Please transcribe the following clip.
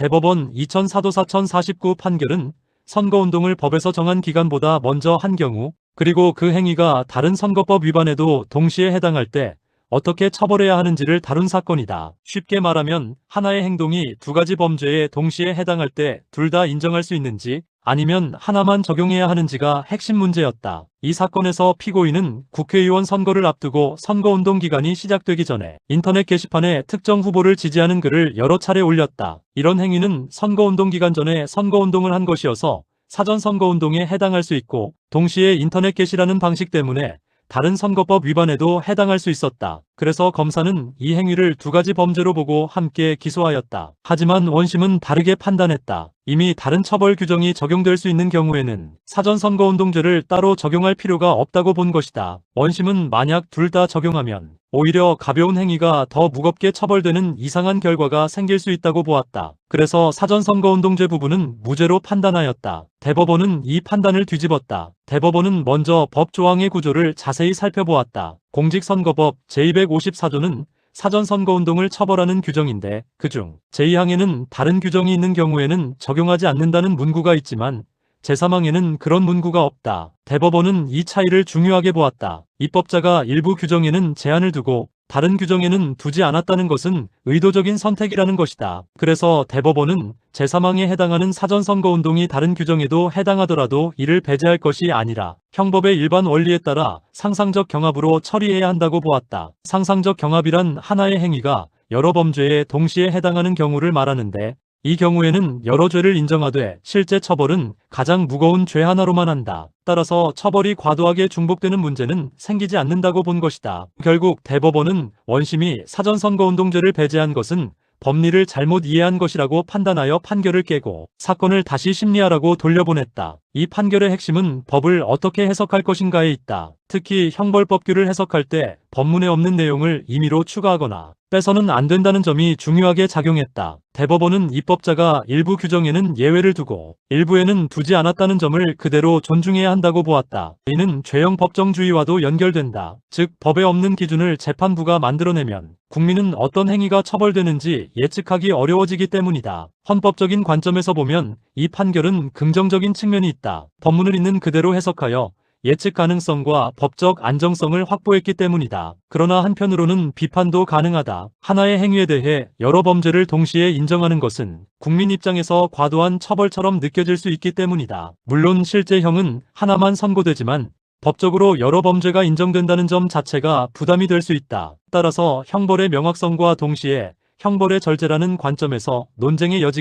대법원 2004-4049 판결은 선거운동을 법에서 정한 기간보다 먼저 한 경우, 그리고 그 행위가 다른 선거법 위반에도 동시에 해당할 때 어떻게 처벌해야 하는지를 다룬 사건이다. 쉽게 말하면 하나의 행동이 두 가지 범죄에 동시에 해당할 때 둘 다 인정할 수 있는지 아니면 하나만 적용해야 하는지가 핵심 문제였다. 이 사건에서 피고인은 국회의원 선거를 앞두고 선거운동 기간이 시작되기 전에 인터넷 게시판에 특정 후보를 지지하는 글을 여러 차례 올렸다. 이런 행위는 선거운동 기간 전에 선거운동을 한 것이어서 사전 선거운동에 해당할 수 있고, 동시에 인터넷 게시라는 방식 때문에 다른 선거법 위반에도 해당할 수 있었다. 그래서 검사는 이 행위를 두 가지 범죄로 보고 함께 기소하였다. 하지만 원심은 다르게 판단했다. 이미 다른 처벌 규정이 적용될 수 있는 경우에는 사전선거운동죄를 따로 적용할 필요가 없다고 본 것이다. 원심은 만약 둘 다 적용하면 오히려 가벼운 행위가 더 무겁게 처벌되는 이상한 결과가 생길 수 있다고 보았다. 그래서 사전선거운동죄 부분은 무죄로 판단하였다. 대법원은 이 판단을 뒤집었다. 대법원은 먼저 법 조항의 구조를 자세히 살펴보았다. 공직선거법 제254조는 사전선거운동을 처벌하는 규정인데, 그중 제2항에는 다른 규정이 있는 경우에는 적용하지 않는다는 문구가 있지만 제3항에는 그런 문구가 없다. 대법원은 이 차이를 중요하게 보았다. 입법자가 일부 규정에는 제한을 두고 다른 규정에는 두지 않았다는 것은 의도적인 선택이라는 것이다. 그래서 대법원은 제3항에 해당하는 사전선거운동이 다른 규정에도 해당하더라도 이를 배제할 것이 아니라 형법의 일반 원리에 따라 상상적 경합으로 처리해야 한다고 보았다. 상상적 경합이란 하나의 행위가 여러 범죄에 동시에 해당하는 경우를 말하는데, 이 경우에는 여러 죄를 인정하되 실제 처벌은 가장 무거운 죄 하나로만 한다. 따라서 처벌이 과도하게 중복되는 문제는 생기지 않는다고 본 것이다. 결국 대법원은 원심이 사전선거운동죄를 배제한 것은 법리를 잘못 이해한 것이라고 판단하여 판결을 깨고 사건을 다시 심리하라고 돌려보냈다. 이 판결의 핵심은 법을 어떻게 해석할 것인가에 있다. 특히 형벌법규를 해석할 때 법문에 없는 내용을 임의로 추가하거나 빼서는 안 된다는 점이 중요하게 작용했다. 대법원은 입법자가 일부 규정에는 예외를 두고 일부에는 두지 않았다는 점을 그대로 존중해야 한다고 보았다. 이는 죄형 법정주의와도 연결된다. 즉, 법에 없는 기준을 재판부가 만들어내면 국민은 어떤 행위가 처벌되는지 예측하기 어려워지기 때문이다. 헌법적인 관점에서 보면 이 판결은 긍정적인 측면이 있다. 법문을 있는 그대로 해석하여 예측 가능성과 법적 안정성을 확보했기 때문이다. 그러나 한편으로는 비판도 가능하다. 하나의 행위에 대해 여러 범죄를 동시에 인정하는 것은 국민 입장에서 과도한 처벌처럼 느껴질 수 있기 때문이다. 물론 실제 형은 하나만 선고되지만 법적으로 여러 범죄가 인정된다는 점 자체가 부담이 될 수 있다. 따라서 형벌의 명확성과 동시에 형벌의 절제라는 관점에서 논쟁의 여지가